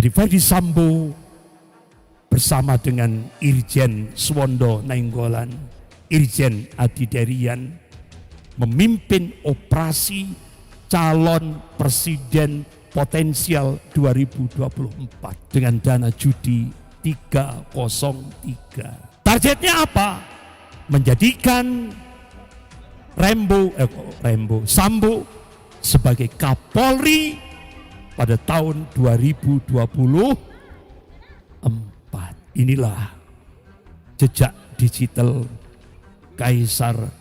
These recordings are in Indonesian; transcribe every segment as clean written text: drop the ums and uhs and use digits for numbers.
Jadi Ferdy Sambo bersama dengan Irjen Suwondo Nainggolan, Irjen Adi Derian memimpin operasi calon presiden potensial 2024 dengan dana judi 303. Targetnya apa? Menjadikan Sambo sebagai Kapolri pada tahun 2024. Inilah jejak digital Kaisar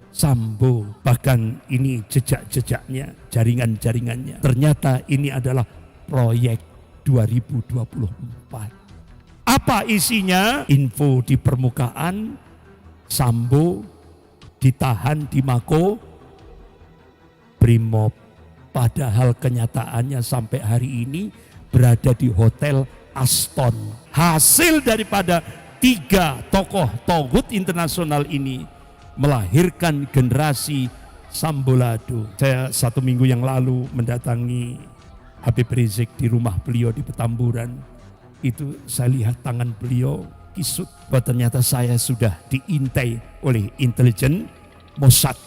Sambo. Bahkan ini jejak-jejaknya, jaringan-jaringannya. Ternyata ini adalah proyek 2024. Apa isinya? Info di permukaan, Sambo ditahan di Mako Brimob. Padahal kenyataannya sampai hari ini berada di Hotel Aston. Hasil daripada 3 tokoh togut internasional ini melahirkan generasi Sambolado. Saya 1 minggu yang lalu mendatangi Habib Rizik di rumah beliau di Petamburan. Itu saya lihat tangan beliau kisut. Bahwa ternyata saya sudah diintai oleh intelijen, Mossad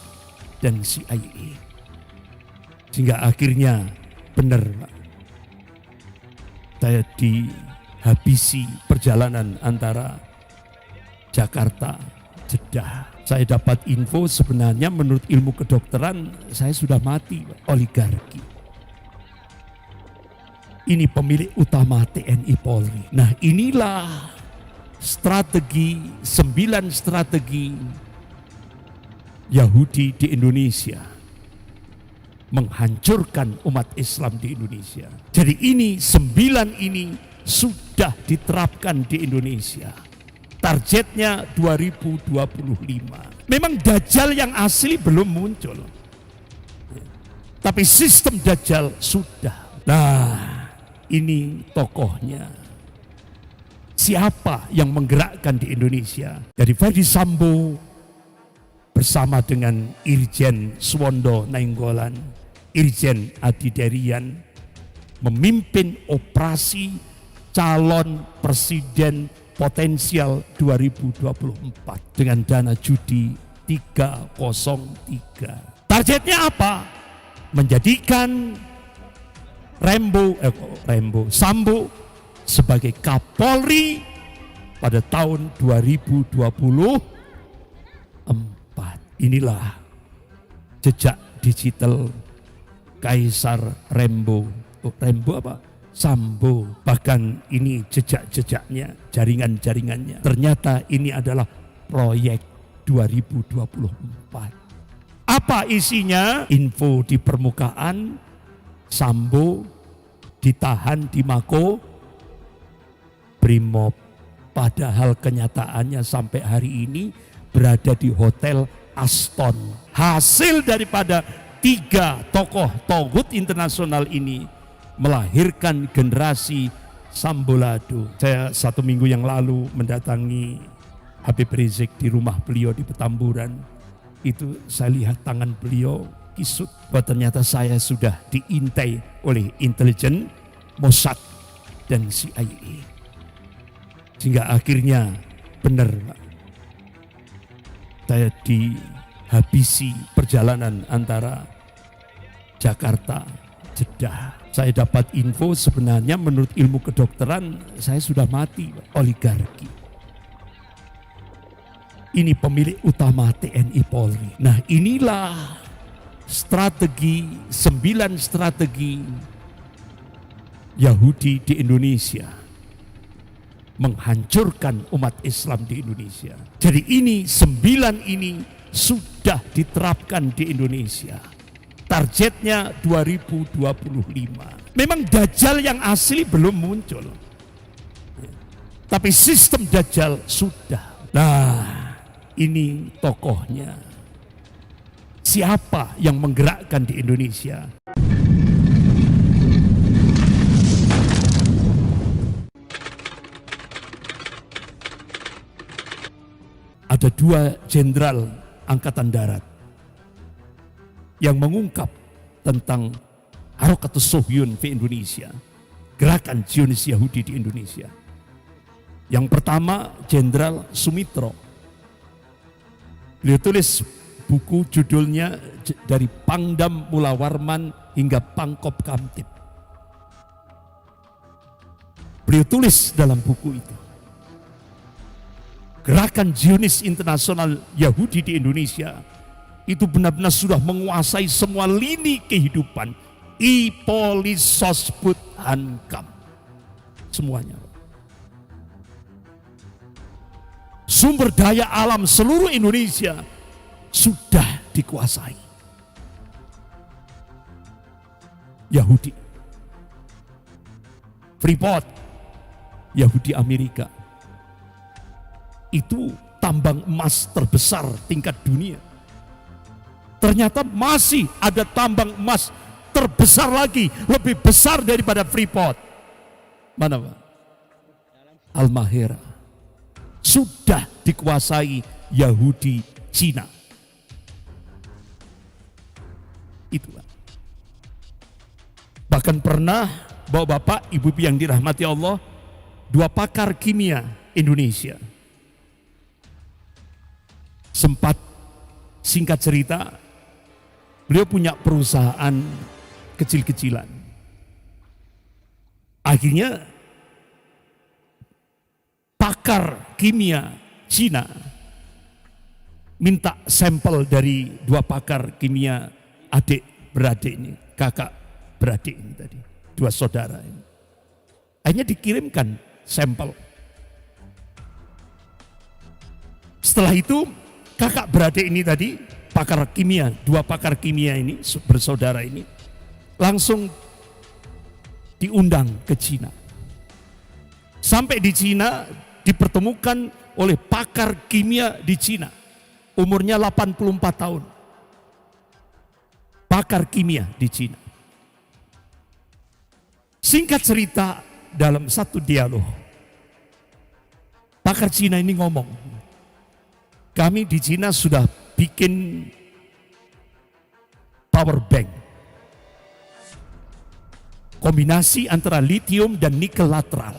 dan CIA. Sehingga akhirnya benar, Pak, saya dihabisi perjalanan antara Jakarta, Jeddah. Saya dapat info sebenarnya menurut ilmu kedokteran saya sudah mati, Pak. Oligarki. Ini pemilik utama TNI Polri. Nah, inilah strategi, 9 strategi Yahudi di Indonesia menghancurkan umat Islam di Indonesia. Jadi ini 9 ini sudah diterapkan di Indonesia. Targetnya 2025. Memang Dajjal yang asli belum muncul, tapi sistem Dajjal sudah. Nah, ini tokohnya. Siapa yang menggerakkan di Indonesia? Jadi Ferdy Sambo bersama dengan Irjen Suwondo Nainggolan, Irjen Adi Derian memimpin operasi calon presiden potensial 2024 dengan dana judi 303. Targetnya apa? Menjadikan Sambo sebagai Kapolri pada tahun 2024. Inilah jejak digital Kaisar Sambo. Bahkan ini jejak-jejaknya, jaringan-jaringannya. Ternyata ini adalah proyek 2024. Apa isinya? Info di permukaan, Sambo ditahan di Mako Brimob. Padahal kenyataannya sampai hari ini berada di Hotel Aston. Hasil daripada 3 tokoh togut internasional ini melahirkan generasi Sambolado. Saya 1 minggu yang lalu mendatangi Habib Rizik di rumah beliau di Petamburan. Itu saya lihat tangan beliau kisut. Bahwa ternyata saya sudah diintai oleh intelijen, Mossad dan CIA. Sehingga akhirnya benar, Pak, saya dihabisi perjalanan antara Jakarta, Jeddah. Saya dapat info sebenarnya menurut ilmu kedokteran saya sudah mati, Pak. Oligarki. Ini pemilik utama TNI Polri. Nah, inilah strategi, 9 strategi Yahudi di Indonesia menghancurkan umat Islam di Indonesia. Jadi ini 9 ini sudah diterapkan di Indonesia. Targetnya 2025. Memang Dajjal yang asli belum muncul, tapi sistem Dajjal sudah. Nah, ini tokohnya. Siapa yang menggerakkan di Indonesia? Ada 2 jenderal Angkatan Darat yang mengungkap tentang Harakatus Sohyun di Indonesia, gerakan Zionis Yahudi di Indonesia. Yang pertama Jenderal Sumitro. Beliau tulis buku judulnya Dari Pangdam Mula Warman hingga Pangkop Kamtib. Beliau tulis dalam buku itu, gerakan Zionis internasional Yahudi di Indonesia itu benar-benar sudah menguasai semua lini kehidupan. Polis, Sosbud, Hankam, semuanya. Sumber daya alam seluruh Indonesia sudah dikuasai Yahudi. Freeport, Yahudi Amerika. Itu tambang emas terbesar tingkat dunia. Ternyata masih ada tambang emas terbesar lagi, lebih besar daripada Freeport. Mana Pak? Halmahera. Sudah dikuasai Yahudi Cina. Itu Pak. Bahkan pernah Bapak, Ibu yang dirahmati Allah, 2 pakar kimia Indonesia sempat, singkat cerita, beliau punya perusahaan kecil-kecilan. Akhirnya pakar kimia Cina minta sampel dari 2 pakar kimia adik beradik ini, kakak beradik ini tadi, 2 saudara ini. Akhirnya dikirimkan sampel. Setelah itu kakak beradik ini tadi, pakar kimia, 2 pakar kimia ini, bersaudara ini, langsung diundang ke Cina. Sampai di Cina dipertemukan oleh pakar kimia di Cina. Umurnya 84 tahun. Pakar kimia di Cina. Singkat cerita, dalam satu dialog, pakar Cina ini ngomong, kami di Cina sudah bikin power bank. Kombinasi antara litium dan nikel lateral.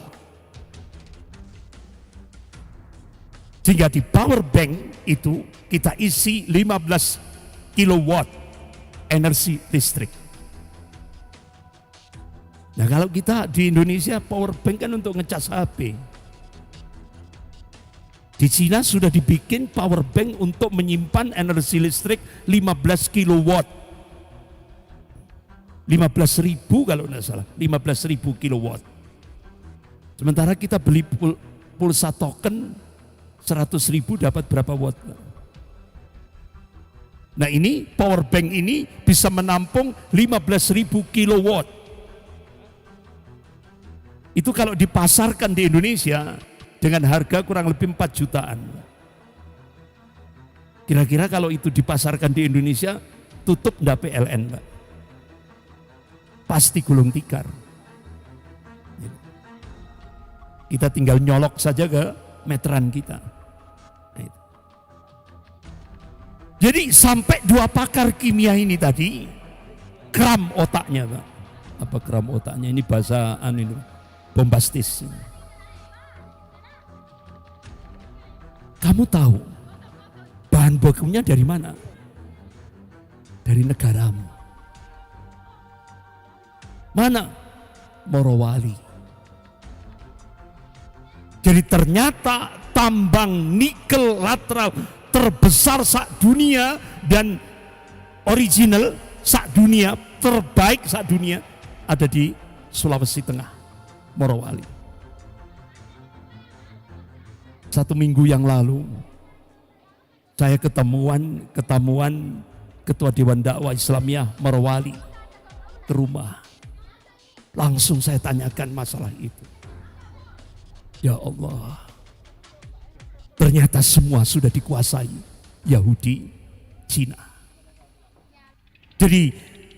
Sehingga di power bank itu kita isi 15 kilowatt energi listrik. Nah kalau kita di Indonesia power bank kan untuk ngecas HP. Di Cina sudah dibikin power bank untuk menyimpan energi listrik 15 kilowatt. 15.000 kalau tidak salah, 15.000 kilowatt. Sementara kita beli pulsa token 100.000 dapat berapa watt? Nah ini power bank ini bisa menampung 15.000 kilowatt. Itu kalau dipasarkan di Indonesia dengan harga kurang lebih 4 jutaan. Kira-kira kalau itu dipasarkan di Indonesia, tutup ndak PLN, Pak? Pasti gulung tikar. Kita tinggal nyolok saja ke meteran kita. Jadi sampai 2 pakar kimia ini tadi kram otaknya, Pak. Apa kram otaknya? Ini bahasa ini bombastis. Kamu tahu bahan bakunya dari mana? Dari negaramu. Mana? Morowali. Jadi ternyata tambang nikel lateral terbesar sak dunia dan original sak dunia, terbaik sak dunia ada di Sulawesi Tengah, Morowali. 1 minggu yang lalu saya ketemuan Ketua Dewan Dakwah Islamiyah Morowali ke rumah. Langsung saya tanyakan masalah itu. Ya Allah, ternyata semua sudah dikuasai Yahudi Cina. Jadi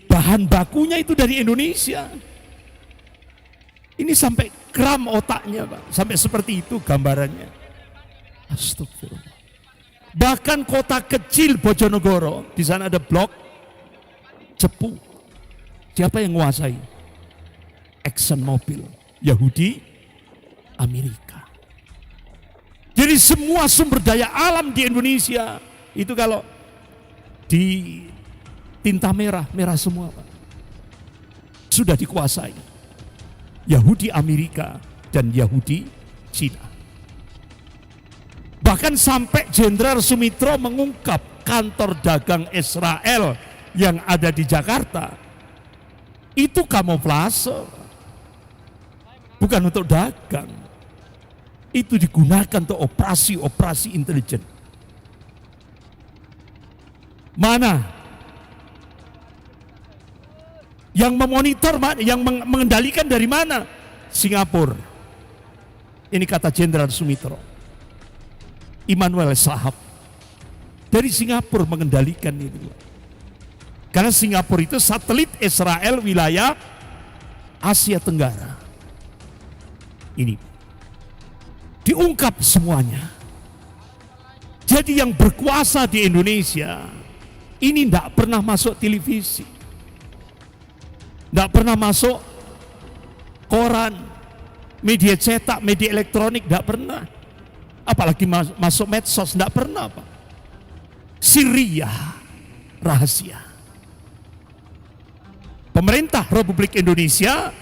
bahan bakunya itu dari Indonesia. Ini sampai kram otaknya, Pak. Sampai seperti itu gambarannya. Astagfirullah. Bahkan kota kecil Bojonegoro, di sana ada blok cepu. Siapa yang menguasai? Exxon Mobil, Yahudi Amerika. Jadi semua sumber daya alam di Indonesia itu kalau di tinta merah, merah semua Pak. Sudah dikuasai Yahudi Amerika dan Yahudi Cina. Bahkan sampai Jenderal Sumitro mengungkap kantor dagang Israel yang ada di Jakarta itu kamuflase, bukan untuk dagang. Itu digunakan untuk operasi-operasi intelijen. Mana yang memonitor, yang mengendalikan dari mana? Singapura. Ini kata Jenderal Sumitro. Immanuel Sahab dari Singapura mengendalikan itu. Karena Singapura itu satelit Israel wilayah Asia Tenggara. Ini diungkap semuanya. Jadi yang berkuasa di Indonesia ini tidak pernah masuk televisi, tidak pernah masuk koran, media cetak, media elektronik, tidak pernah. Apalagi masuk medsos, tidak pernah Pak. Syria rahasia. Pemerintah Republik Indonesia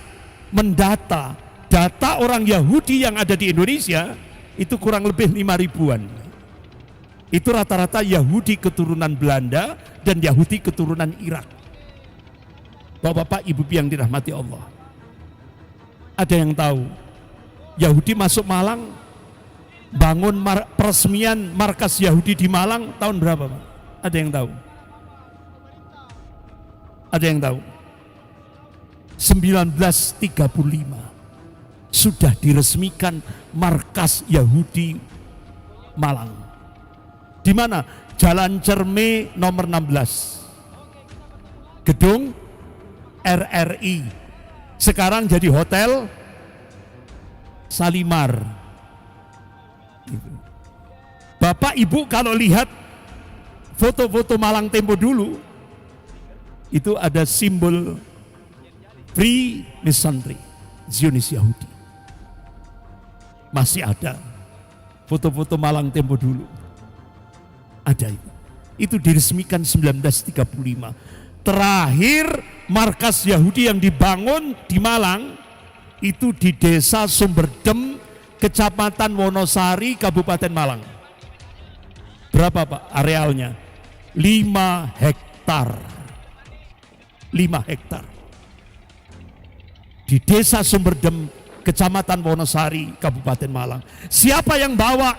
mendata data orang Yahudi yang ada di Indonesia itu kurang lebih 5 ribuan. Itu rata-rata Yahudi keturunan Belanda dan Yahudi keturunan Irak. Bapak-bapak, ibu yang dirahmati Allah. Ada yang tahu Yahudi masuk Malang, bangun peresmian markas Yahudi di Malang tahun berapa Pak? Ada yang tahu? Ada yang tahu? 1935 sudah diresmikan markas Yahudi Malang. Di mana? Jalan Cerme nomor 16. Gedung RRI. Sekarang jadi Hotel Salimar. Bapak Ibu kalau lihat foto-foto Malang Tempo dulu, itu ada simbol Freemasonry, Zionis Yahudi. Masih ada foto-foto Malang Tempo dulu. Ada itu. Itu diresmikan 1935. Terakhir markas Yahudi yang dibangun di Malang itu di Desa Sumberdem, Kecamatan Wonosari, Kabupaten Malang. Berapa Pak arealnya? 5 hektar. 5 hektar. Di Desa Sumberdem, Kecamatan Wonosari, Kabupaten Malang. Siapa yang bawa?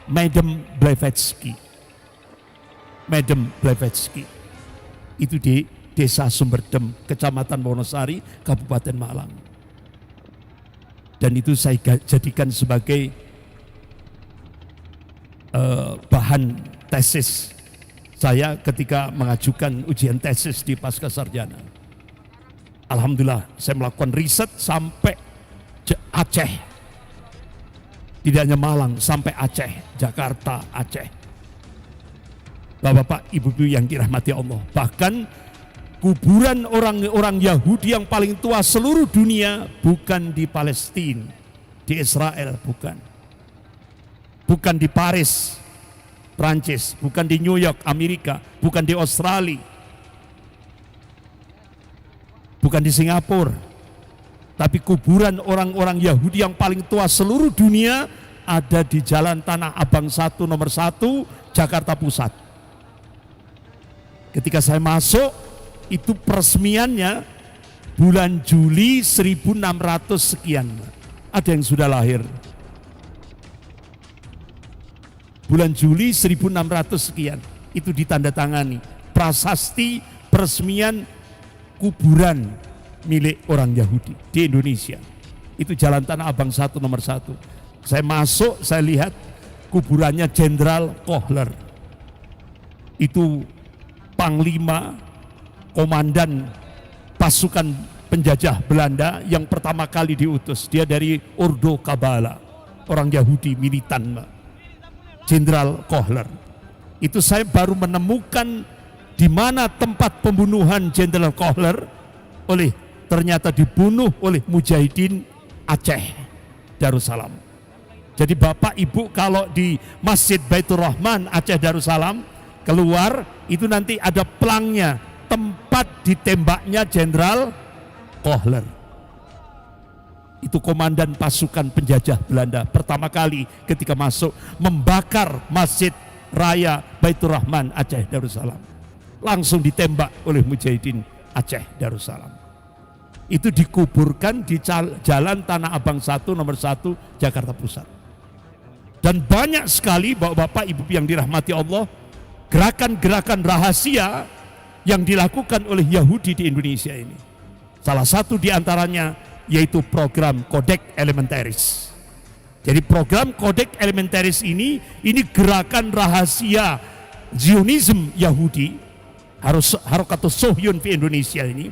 Madam Blavatsky. Madam Blavatsky. Itu di Desa Sumberdem, Kecamatan Wonosari, Kabupaten Malang. Dan itu saya jadikan sebagai bahan tesis saya ketika mengajukan ujian tesis di Pascasarjana. Alhamdulillah saya melakukan riset sampai Aceh. Tidak hanya Malang, sampai Aceh, Jakarta, Aceh. Bapak-bapak, ibu-ibu yang dirahmati Allah. Bahkan kuburan orang-orang Yahudi yang paling tua seluruh dunia bukan di Palestina, di Israel, bukan. Bukan di Paris, Prancis, bukan di New York, Amerika, bukan di Australia, bukan di Singapura. Tapi kuburan orang-orang Yahudi yang paling tua seluruh dunia ada di Jalan Tanah Abang 1 nomor 1, Jakarta Pusat. Ketika saya masuk, itu peresmiannya bulan Juli 1600 sekian. Ada yang sudah lahir. Bulan Juli 1600 sekian. Itu ditandatangani. Prasasti peresmian kuburan milik orang Yahudi di Indonesia. Itu Jalan Tanah Abang 1 nomor 1. Saya masuk, saya lihat kuburannya Jenderal Kohler. Itu Panglima komandan pasukan penjajah Belanda yang pertama kali diutus. Dia dari Ordo Kabala, orang Yahudi militan, Jenderal Kohler. Itu saya baru menemukan di mana tempat pembunuhan Jenderal Kohler ternyata dibunuh oleh Mujahidin Aceh Darussalam. Jadi Bapak Ibu kalau di Masjid Baitur Rahman Aceh Darussalam keluar itu nanti ada pelangnya, tempat ditembaknya Jenderal Kohler. Itu komandan pasukan penjajah Belanda pertama kali ketika masuk membakar Masjid Raya Baitur Rahman Aceh Darussalam. Langsung ditembak oleh Mujahidin Aceh Darussalam. Itu dikuburkan di Jalan Tanah Abang 1 nomor 1 Jakarta Pusat. Dan banyak sekali Bapak Ibu yang dirahmati Allah, gerakan-gerakan rahasia yang dilakukan oleh Yahudi di Indonesia ini. Salah satu di antaranya yaitu program Codex Alimentarius. Jadi program Codex Alimentarius ini gerakan rahasia Zionisme Yahudi, Harakatus Sohyun di Indonesia ini,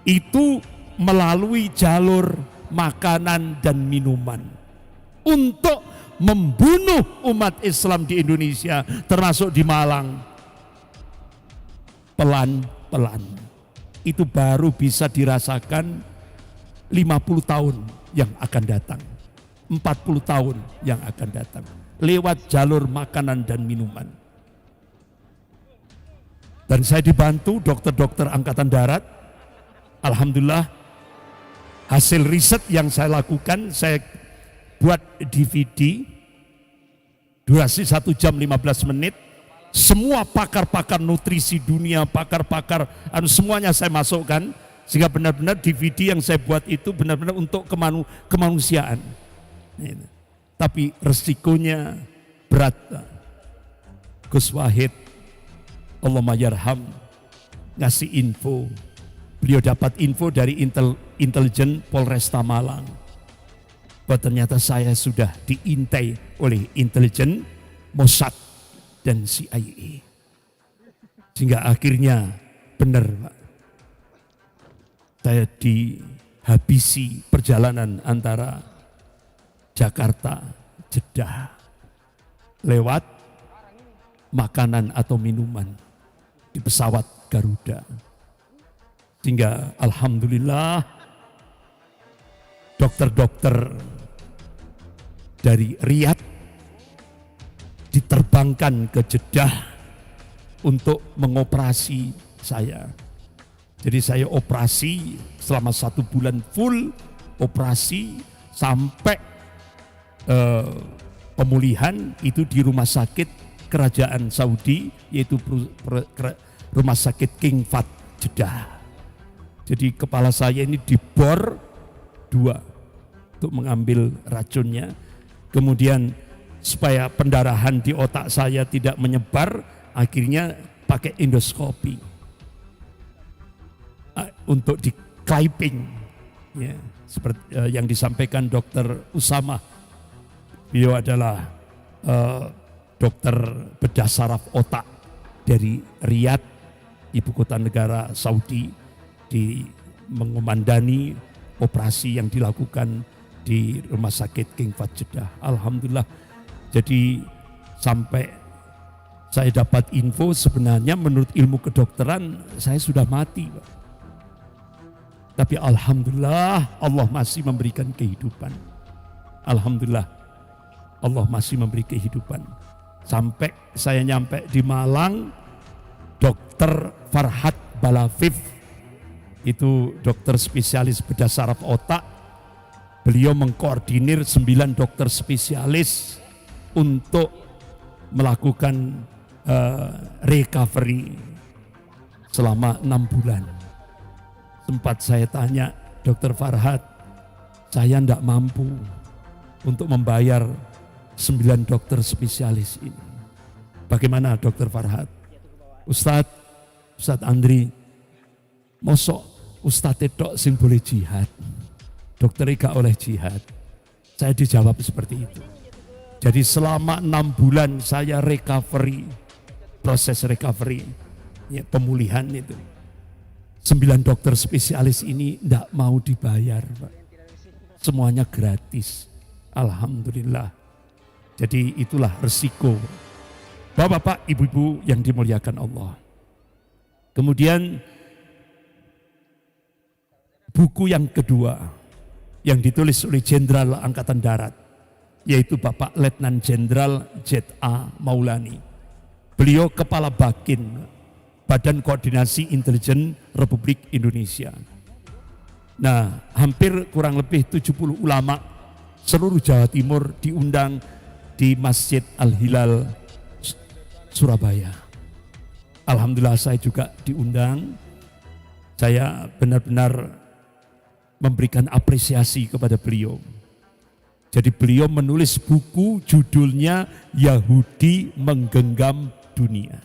itu melalui jalur makanan dan minuman untuk membunuh umat Islam di Indonesia, termasuk di Malang. Pelan-pelan. Itu baru bisa dirasakan 50 tahun yang akan datang, 40 tahun yang akan datang, lewat jalur makanan dan minuman. Dan saya dibantu dokter-dokter Angkatan Darat. Alhamdulillah, hasil riset yang saya lakukan, saya buat DVD durasi 1 jam 15 menit. Semua pakar-pakar nutrisi dunia, pakar-pakar semuanya saya masukkan, sehingga benar-benar DVD yang saya buat itu benar-benar untuk kemanusiaan. Tapi resikonya berat. Gus Wahid Allahumma yarham ngasih info. Beliau dapat info dari intelijen Polresta Malang bahwa ternyata saya sudah diintai oleh intelijen Mossad dan CIA. Sehingga akhirnya benar Pak, saya dihabisi perjalanan antara Jakarta Jeddah lewat makanan atau minuman di pesawat Garuda. Sehingga alhamdulillah dokter-dokter dari Riyadh diterbangkan ke Jeddah untuk mengoperasi saya. Jadi saya operasi selama 1 bulan full operasi sampai pemulihan itu di rumah sakit kerajaan Saudi, yaitu rumah sakit King Fahd Jeddah. Jadi kepala saya ini dibor 2 untuk mengambil racunnya. Kemudian supaya pendarahan di otak saya tidak menyebar, akhirnya pakai endoskopi untuk di clipping, ya, seperti yang disampaikan Dokter Usama. Beliau adalah dokter bedah saraf otak dari Riyadh, ibu kota negara Saudi, mengomandani operasi yang dilakukan di rumah sakit King Fahd Jeddah. Alhamdulillah. Jadi sampai saya dapat info sebenarnya menurut ilmu kedokteran saya sudah mati, Pak. Tapi alhamdulillah Allah masih memberikan kehidupan. Alhamdulillah Allah masih memberi kehidupan. Sampai saya nyampe di Malang, Dokter Farhad Balafif, itu dokter spesialis bedah saraf otak. Beliau mengkoordinir 9 dokter spesialis untuk melakukan recovery selama 6 bulan. Sempat saya tanya, Dokter Farhad, saya tidak mampu untuk membayar 9 dokter spesialis ini. Bagaimana Dokter Farhad? Ustadz Andri, mosok Ustadz itu sing boleh jihad, dokter gak oleh jihad. Saya dijawab seperti itu. Jadi selama 6 bulan saya recovery, proses recovery, ya, pemulihan itu. 9 dokter spesialis ini tidak mau dibayar, Pak. Semuanya gratis. Alhamdulillah. Jadi itulah resiko. Bapak-bapak, ibu-ibu yang dimuliakan Allah. Kemudian buku yang kedua yang ditulis oleh Jenderal Angkatan Darat, yaitu Bapak Letnan Jenderal Z.A. Maulani. Beliau Kepala Bakin Badan Koordinasi Intelijen Republik Indonesia. Nah, hampir kurang lebih 70 ulama seluruh Jawa Timur diundang di Masjid Al-Hilal Surabaya. Alhamdulillah saya juga diundang. Saya benar-benar memberikan apresiasi kepada beliau. Jadi beliau menulis buku judulnya Yahudi Menggenggam Dunia.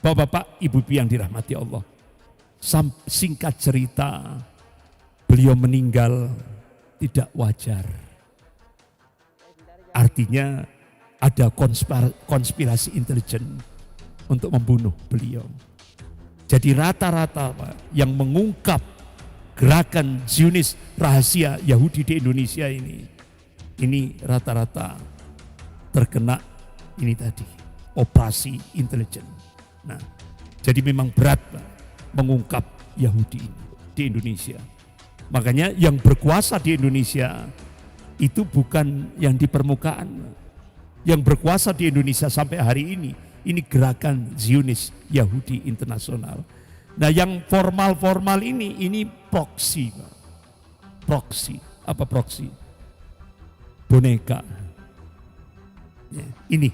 Bapak-bapak, ibu-ibu yang dirahmati Allah, singkat cerita, beliau meninggal tidak wajar. Artinya ada konspirasi intelijen untuk membunuh beliau. Jadi rata-rata yang mengungkap gerakan Zionis rahasia Yahudi di Indonesia ini rata-rata terkena ini tadi, operasi intelijen. Nah, jadi memang berat mengungkap Yahudi ini di Indonesia. Makanya yang berkuasa di Indonesia itu bukan yang di permukaan. Yang berkuasa di Indonesia sampai hari ini gerakan Zionis Yahudi internasional. Nah, yang formal-formal ini proksi. Proksi, apa proksi? Boneka. Ya, ini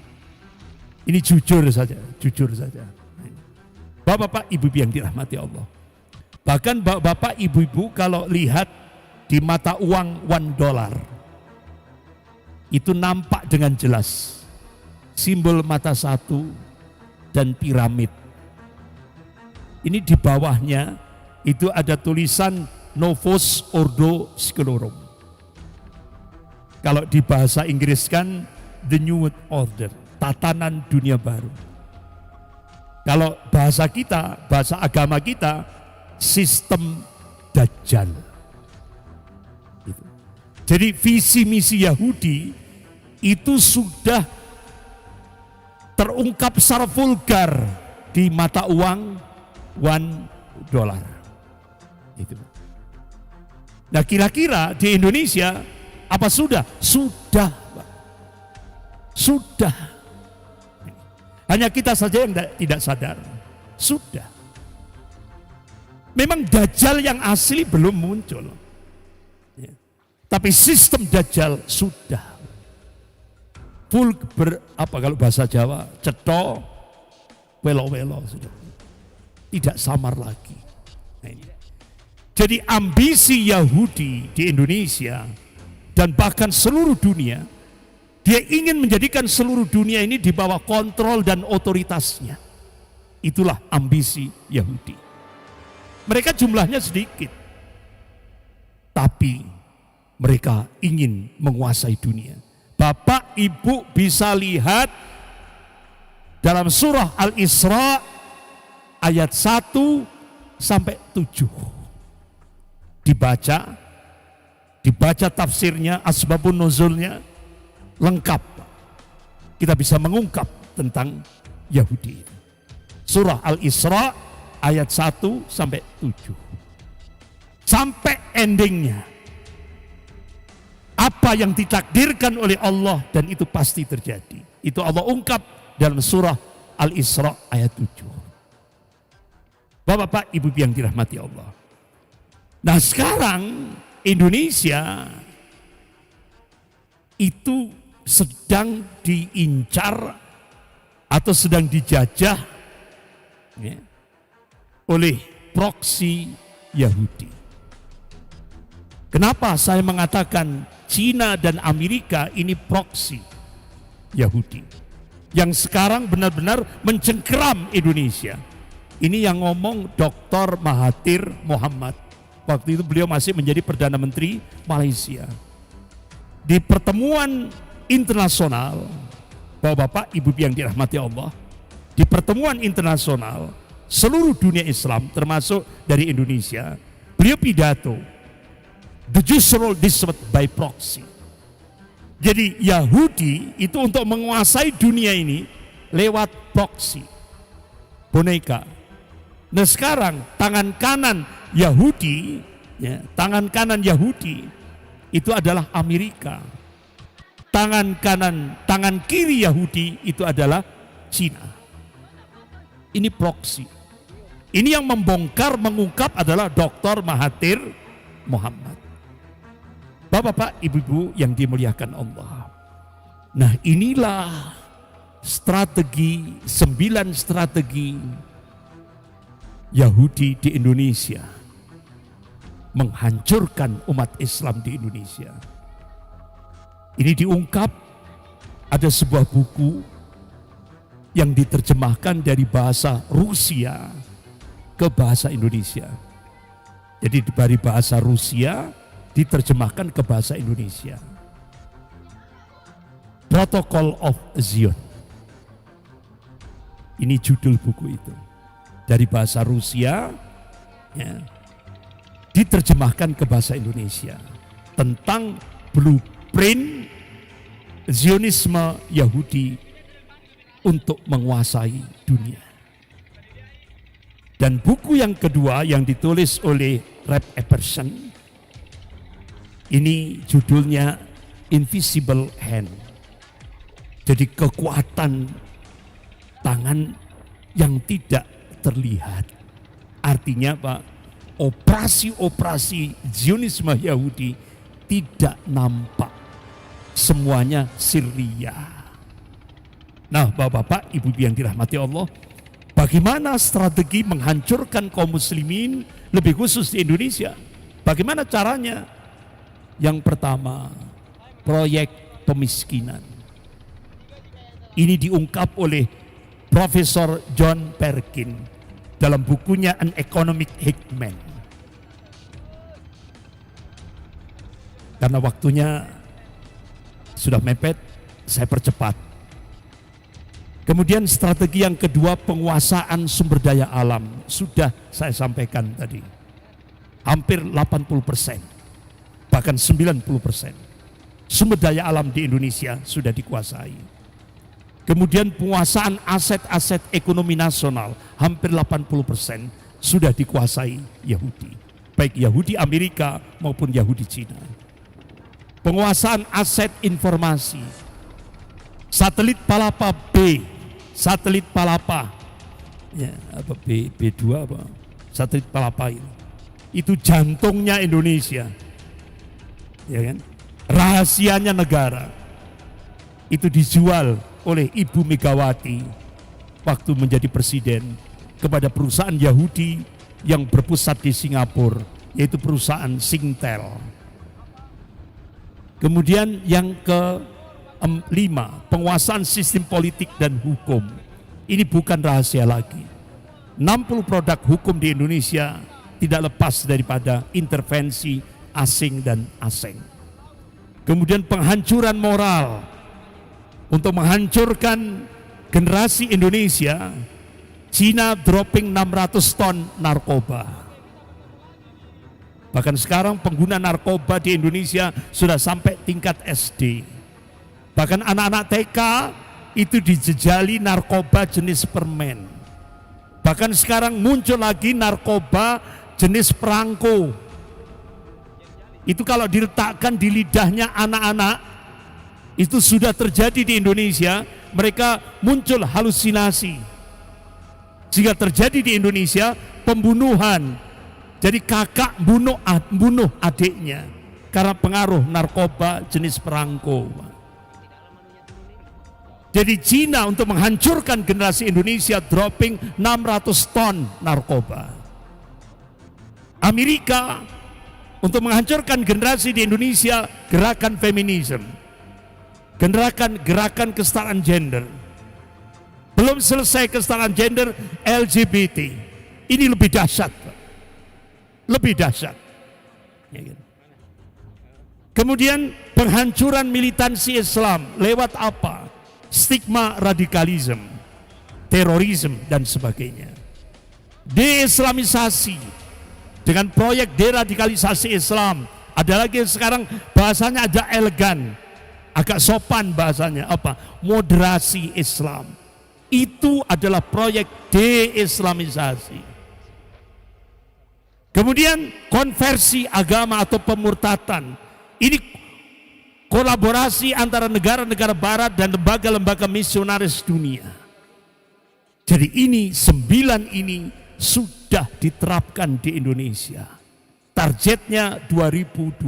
jujur saja. Bapak-bapak, ibu-ibu yang dirahmati Allah. Bahkan bapak, ibu-ibu kalau lihat di mata uang $1, itu nampak dengan jelas simbol mata satu dan piramid. Ini di bawahnya itu ada tulisan Novus Ordo Seclorum. Kalau di bahasa Inggris kan The New World Order, tatanan dunia baru. Kalau bahasa kita, bahasa agama kita, sistem Dajjal. Jadi visi misi Yahudi itu sudah terungkap secara vulgar di mata uang $1. Nah, kira-kira di Indonesia apa sudah? Sudah. Hanya kita saja yang tidak sadar. Sudah. Memang Dajjal yang asli belum muncul. Ya. Tapi sistem Dajjal sudah. Full kalau bahasa Jawa, ceto, welo-welo sudah. Tidak samar lagi. Nah, ini. Jadi ambisi Yahudi di Indonesia dan bahkan seluruh dunia, dia ingin menjadikan seluruh dunia ini di bawah kontrol dan otoritasnya. Itulah ambisi Yahudi. Mereka jumlahnya sedikit, tapi mereka ingin menguasai dunia. Bapak, ibu bisa lihat dalam surah Al-Isra ayat 1 sampai 7. Dibaca tafsirnya, asbabun nuzulnya, lengkap. Kita bisa mengungkap tentang Yahudi. Surah Al-Isra ayat 1 sampai 7. Sampai endingnya. Apa yang ditakdirkan oleh Allah dan itu pasti terjadi. Itu Allah ungkap dalam surah Al-Isra ayat 7. Bapak-bapak, ibu yang dirahmati Allah. Nah, sekarang Indonesia itu sedang diincar atau sedang dijajah ya, oleh proksi Yahudi. Kenapa saya mengatakan Cina dan Amerika ini proksi Yahudi yang sekarang benar-benar mencengkeram Indonesia? Ini yang ngomong Dr. Mahathir Mohamad. Waktu itu beliau masih menjadi Perdana Menteri Malaysia. Di pertemuan internasional, Bapak-bapak, Ibu yang dirahmati Allah, di pertemuan internasional seluruh dunia Islam termasuk dari Indonesia, beliau pidato, the Jewish disrupt by proxy. Jadi Yahudi itu untuk menguasai dunia ini lewat proxy, boneka. Nah, sekarang tangan kanan Yahudi Ya, tangan kanan Yahudi itu adalah Amerika. Tangan kiri Yahudi itu adalah Cina. Ini proksi. Ini yang membongkar, mengungkap adalah Dr. Mahathir Muhammad. Bapak-bapak, ibu-ibu yang dimuliakan Allah. Nah, inilah strategi, 9 strategi Yahudi di Indonesia menghancurkan umat Islam di Indonesia. Ini diungkap, ada sebuah buku yang diterjemahkan dari bahasa Rusia ke bahasa Indonesia. Jadi dari bahasa Rusia diterjemahkan ke bahasa Indonesia. Protocol of Zion. Ini judul buku itu. Dari bahasa Rusia ya, diterjemahkan ke bahasa Indonesia tentang blueprint Zionisme Yahudi untuk menguasai dunia. Dan buku yang kedua yang ditulis oleh Reb Epperson, ini judulnya Invisible Hand. Jadi kekuatan tangan yang tidak terlihat. Artinya Pak, operasi-operasi Zionisme Yahudi tidak nampak. Semuanya sirria. Nah, Bapak-bapak, Ibu yang dirahmati Allah, bagaimana strategi menghancurkan kaum muslimin, lebih khusus di Indonesia? Bagaimana caranya? Yang pertama, proyek pemiskinan. Ini diungkap oleh Profesor John Perkin dalam bukunya An Economic Hitman. Karena waktunya sudah mepet, saya percepat. Kemudian strategi yang kedua, penguasaan sumber daya alam. Sudah saya sampaikan tadi. Hampir 80%, bahkan 90%. Sumber daya alam di Indonesia sudah dikuasai. Kemudian penguasaan aset-aset ekonomi nasional, hampir 80% sudah dikuasai Yahudi. Baik Yahudi Amerika maupun Yahudi Cina. Penguasaan aset informasi, satelit Palapa B, satelit Palapa, ya apa B2 apa, satelit Palapa itu jantungnya Indonesia, ya kan? Rahasianya negara, itu dijual oleh Ibu Megawati waktu menjadi presiden kepada perusahaan Yahudi yang berpusat di Singapura, yaitu perusahaan Singtel. Kemudian yang ke-5, penguasaan sistem politik dan hukum. Ini bukan rahasia lagi. 60 produk hukum di Indonesia tidak lepas daripada intervensi asing dan asing. Kemudian penghancuran moral untuk menghancurkan generasi Indonesia. Cina dropping 600 ton narkoba. Bahkan sekarang pengguna narkoba di Indonesia sudah sampai tingkat SD. Bahkan anak-anak TK itu dijejali narkoba jenis permen. Bahkan sekarang muncul lagi narkoba jenis perangko. Itu kalau diletakkan di lidahnya anak-anak, itu sudah terjadi di Indonesia, mereka muncul halusinasi. Jika terjadi di Indonesia pembunuhan, jadi kakak bunuh adiknya karena pengaruh narkoba jenis perangko. Jadi Cina untuk menghancurkan generasi Indonesia dropping 600 ton narkoba. Amerika untuk menghancurkan generasi di Indonesia, gerakan feminisme, gerakan kesetaraan gender. Belum selesai kesetaraan gender, LGBT. Ini lebih dahsyat. Lebih dahsyat. Kemudian penghancuran militansi Islam lewat apa? Stigma radikalisme, terorisme dan sebagainya. Deislamisasi dengan proyek deradikalisasi Islam. Ada lagi sekarang bahasanya ada elegan, agak sopan bahasanya apa? Moderasi Islam. Itu adalah proyek deislamisasi. Kemudian konversi agama atau pemurtatan. Ini kolaborasi antara negara-negara barat dan lembaga-lembaga misionaris dunia. Jadi ini 9 ini sudah diterapkan di Indonesia. Targetnya 2025.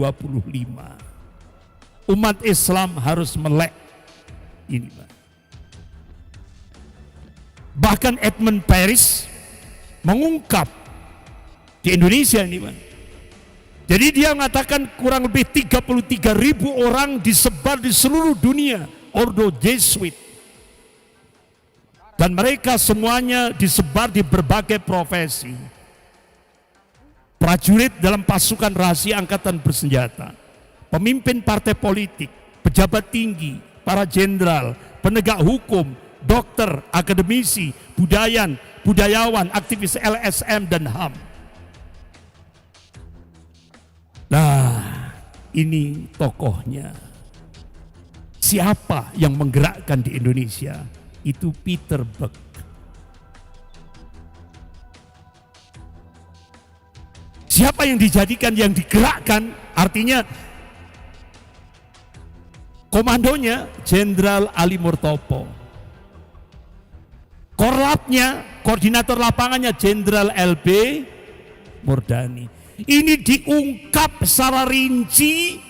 Umat Islam harus melek ini. Bahkan Edmund Paris mengungkap di Indonesia ini, Pak. Jadi dia mengatakan kurang lebih 33.000 orang disebar di seluruh dunia, ordo Jesuit. Dan mereka semuanya disebar di berbagai profesi. Prajurit dalam pasukan rahasia angkatan bersenjata, pemimpin partai politik, pejabat tinggi, para jenderal, penegak hukum, dokter, akademisi, budayawan, aktivis LSM dan HAM. Nah, ini tokohnya. Siapa yang menggerakkan di Indonesia? Itu Peter Buck. Siapa yang dijadikan, yang digerakkan? Artinya komandonya Jenderal Ali Murtopo. Korlapnya, koordinator lapangannya Jenderal LB Murdani. Ini diungkap secara rinci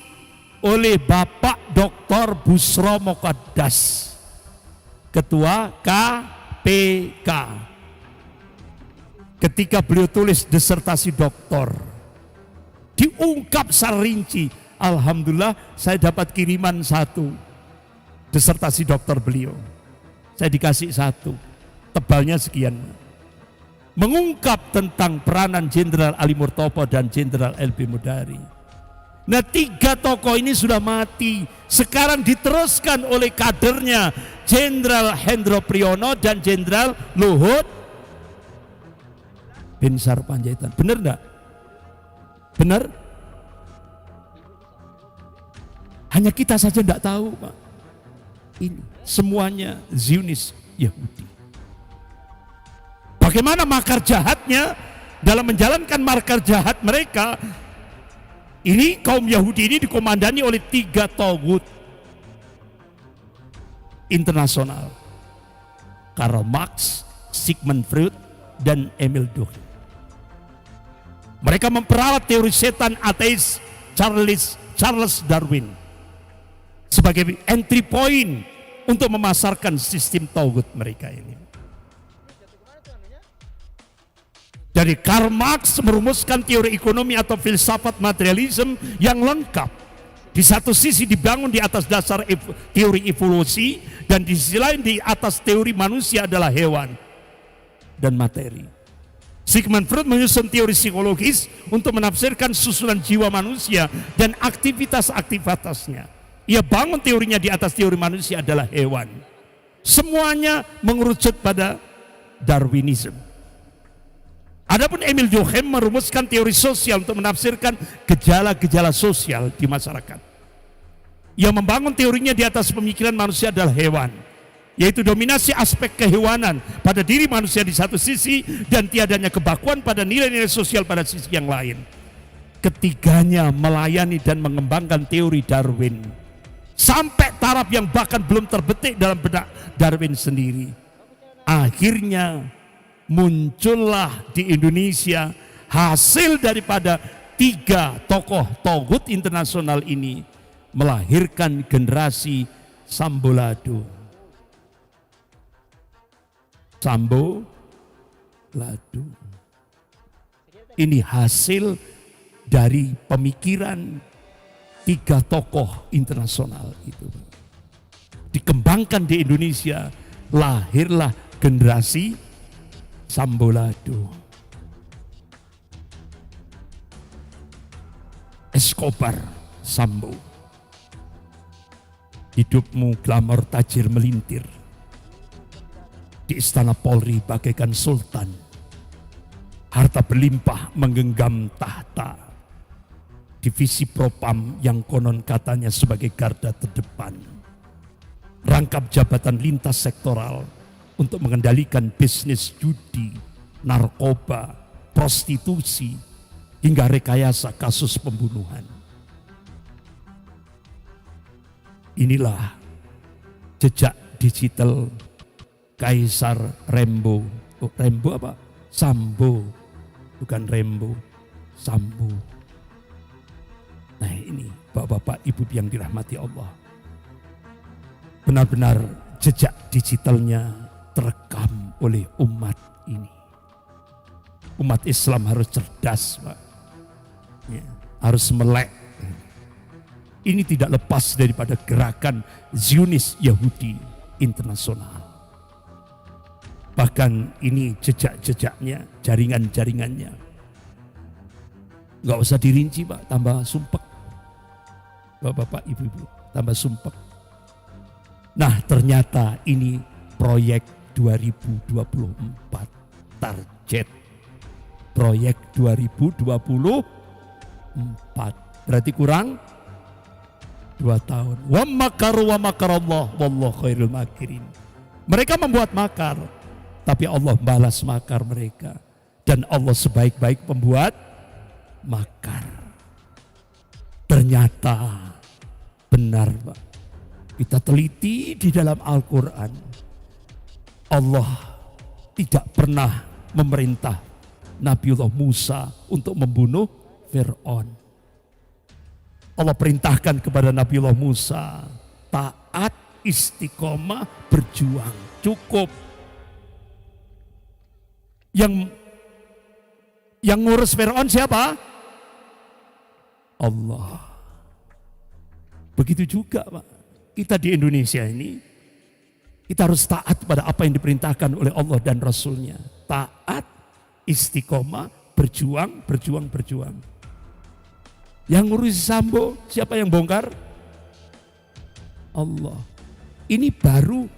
oleh Bapak Dr. Busro Moqaddas, Ketua KPK. Ketika beliau tulis disertasi doktor, diungkap secara rinci. Alhamdulillah saya dapat kiriman 1 disertasi doktor beliau. Saya dikasih 1, tebalnya sekian. Mengungkap tentang peranan Jenderal Ali Murtopo dan Jenderal LB Murdani. Nah, 3 tokoh ini sudah mati. Sekarang diteruskan oleh kadernya Jenderal Hendro Priyono dan Jenderal Luhut Binsar Panjaitan. Benar enggak? Benar? Hanya kita saja enggak tahu, Pak. Ini semuanya Zionis Yahudi. Bagaimana makar jahatnya dalam menjalankan makar jahat mereka? Ini kaum Yahudi ini dikomandani oleh 3 togut internasional. Karl Marx, Sigmund Freud, dan Emil Durkheim. Mereka memperalat teori setan ateis Charles Darwin sebagai entry point untuk memasarkan sistem tauhid mereka ini. Dari Karl Marx merumuskan teori ekonomi atau filsafat materialisme yang lengkap. Di satu sisi dibangun di atas dasar teori evolusi, dan di sisi lain di atas teori manusia adalah hewan dan materi. Sigmund Freud menyusun teori psikologis untuk menafsirkan susunan jiwa manusia dan aktivitas-aktivitasnya. Ia bangun teorinya di atas teori manusia adalah hewan. Semuanya mengerucut pada Darwinisme. Adapun Emil Durkheim merumuskan teori sosial untuk menafsirkan gejala-gejala sosial di masyarakat. Ia membangun teorinya di atas pemikiran manusia adalah hewan, yaitu dominasi aspek kehewanan pada diri manusia di satu sisi dan tiadanya kebakuan pada nilai-nilai sosial pada sisi yang lain. Ketiganya melayani dan mengembangkan teori Darwin sampai taraf yang bahkan belum terbetik dalam benak Darwin sendiri. Akhirnya muncullah di Indonesia hasil daripada 3 tokoh tauhid internasional ini melahirkan generasi Sambolado. Sambolado. Ini hasil dari pemikiran 3 tokoh internasional itu. Dikembangkan di Indonesia, lahirlah generasi Sambolado. Escobar Sambo. Hidupmu glamor tajir melintir. Di istana Polri bagaikan sultan. Harta berlimpah menggenggam tahta. Divisi Propam yang konon katanya sebagai garda terdepan. Rangkap jabatan lintas sektoral untuk mengendalikan bisnis judi, narkoba, prostitusi, hingga rekayasa kasus pembunuhan. Inilah jejak digital Kaisar Rembo. Oh, Rembo apa? Sambo. Bukan Rembo, Sambo. Nah ini Bapak-bapak, Ibu yang dirahmati Allah. Benar-benar jejak digitalnya terekam oleh umat ini. Umat Islam harus cerdas, Pak. Ya, harus melek. Ini tidak lepas daripada gerakan Zionis Yahudi internasional. Bahkan ini jejak-jejaknya, jaringan-jaringannya. Gak usah dirinci, Pak, tambah sumpek. Bapak-bapak, Ibu-ibu, tambah sumpek. Nah ternyata ini proyek 2024, target proyek 2024. Berarti kurang 2 tahun. Wa makaru wa makarallah wallahu khairul makirin. Mereka membuat makar, tapi Allah balas makar mereka. Dan Allah sebaik-baik pembuat makar. Ternyata benar, Pak. Kita teliti di dalam Al-Quran. Allah tidak pernah memerintah Nabiullah Musa untuk membunuh Fir'aun. Allah perintahkan kepada Nabiullah Musa, taat, istiqomah, berjuang. Cukup. Yang ngurus Fir'aun siapa? Allah. Begitu juga, Pak. Kita di Indonesia ini, kita harus taat pada apa yang diperintahkan oleh Allah dan Rasulnya. Taat, istiqomah, berjuang, berjuang, berjuang. Yang ngurusi Sambo, siapa yang bongkar? Allah. Ini baru,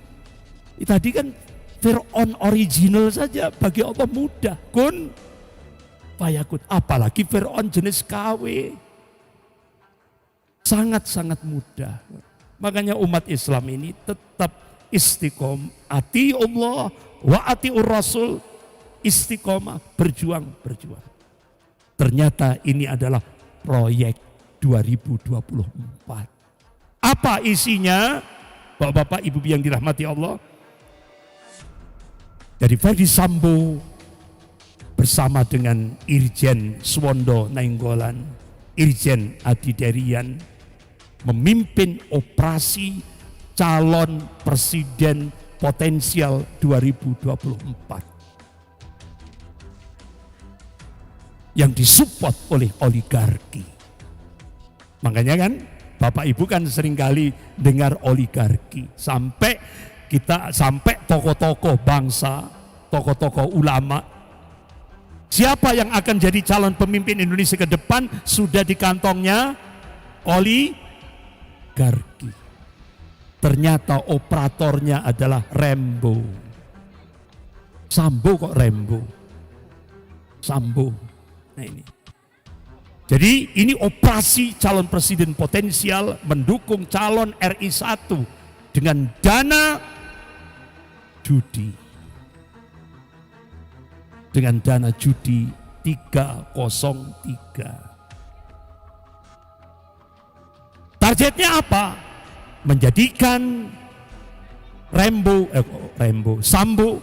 tadi kan Fir'aun original saja bagi Allah mudah. Kun, fayakun. Apalagi Fir'aun jenis KW. Sangat-sangat mudah. Makanya umat Islam ini tetap istiqomah. Ati Allah wa atiur Rasul. Istiqomah, berjuang, berjuang. Ternyata ini adalah proyek 2024. Apa isinya? Bapak-bapak, Ibu yang dirahmati Allah. Dari Ferdi Sambo bersama dengan Irjen Suwondo Nainggolan, Irjen Adi Derian, memimpin operasi calon presiden potensial 2024 yang disupport oleh oligarki. Makanya kan Bapak Ibu kan seringkali dengar oligarki, sampai tokoh-tokoh bangsa, tokoh-tokoh ulama. Siapa yang akan jadi calon pemimpin Indonesia ke depan sudah di kantongnya oligarki. Ternyata operatornya adalah Rembo. Sambo kok Rembo? Sambo. Nah ini. Jadi ini operasi calon presiden potensial mendukung calon RI 1 dengan dana judi. Dengan dana judi 303. Targetnya apa? Menjadikan Sambo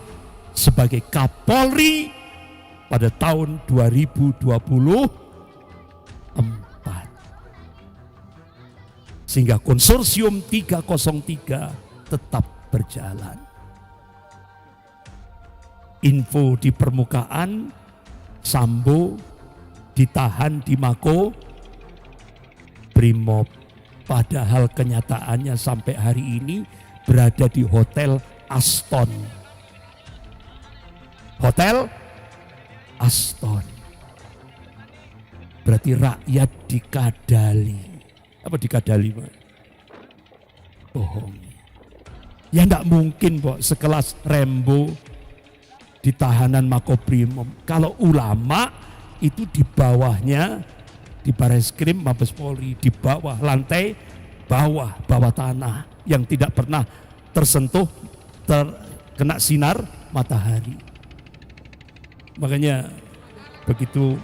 sebagai Kapolri pada tahun 2024. Sehingga konsorsium 303 tetap berjalan. Info di permukaan, Sambo ditahan di Mako Brimob. Padahal kenyataannya sampai hari ini berada di Hotel Aston. Hotel Aston. Berarti rakyat dikadali. Apa dikadali, Pak? Bohong. Ya enggak mungkin, Pak, sekelas Rembo di tahanan Makobrimob. Kalau ulama itu di bawahnya, di Bareskrim Mabes Polri, di bawah lantai bawah tanah yang tidak pernah tersentuh terkena sinar matahari. Makanya begitu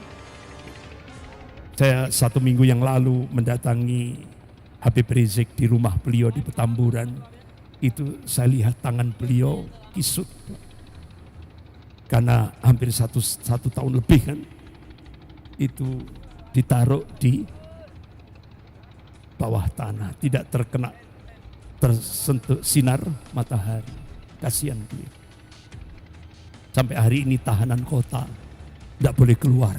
Saya 1 minggu yang lalu mendatangi Habib Rizik di rumah beliau di Petamburan. Itu saya lihat tangan beliau kisut. Karena hampir satu tahun lebih kan, itu ditaruh di bawah tanah, tidak tersentuh sinar matahari. Kasihan beliau. Sampai hari ini tahanan kota, tidak boleh keluar.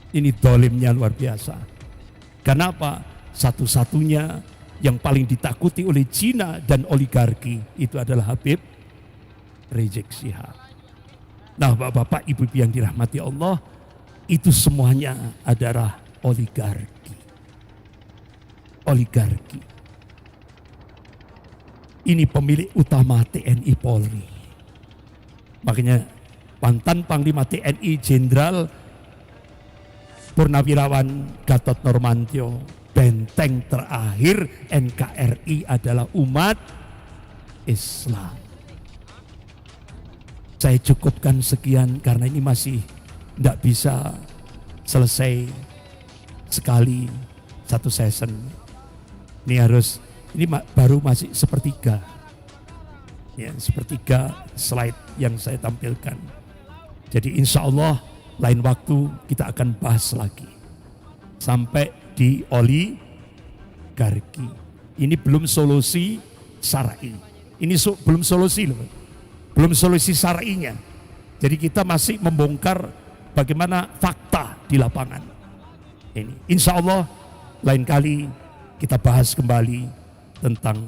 Ini dolimnya luar biasa. Kenapa? Satu-satunya yang paling ditakuti oleh Cina dan oligarki itu adalah Habib Rizik Syihab. Nah, bapak-bapak, ibu-ibu yang dirahmati Allah, itu semuanya adalah oligarki. Oligarki. Ini pemilik utama TNI Polri. Makanya mantan Panglima TNI Jenderal Purnawirawan Gatot Nurmantio, benteng terakhir NKRI adalah umat Islam. Saya cukupkan sekian karena ini masih tidak bisa selesai sekali satu season. Ini baru masih sepertiga. Ya, sepertiga slide yang saya tampilkan. Jadi insya Allah lain waktu kita akan bahas lagi. Sampai di oligarki. Ini belum solusi syar'i. Ini belum solusi loh. Belum solusi syar'inya. Jadi kita masih membongkar bagaimana fakta di lapangan. Ini insya Allah lain kali kita bahas kembali tentang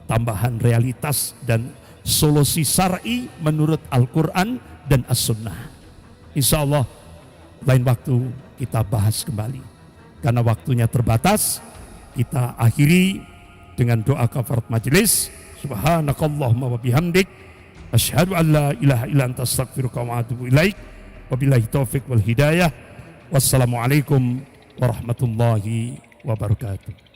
tambahan realitas dan solusi syar'i menurut Al-Quran dan As-Sunnah. Insya Allah lain waktu kita bahas kembali. Karena waktunya terbatas, kita akhiri dengan doa kafarat majelis. Subhanakallahumma wa bihamdik, asyhadu an la ilaha illa anta astaghfiruka wa atubu ilaik. Wabillahi taufik wal hidayah. Wassalamualaikum warahmatullahi wabarakatuh.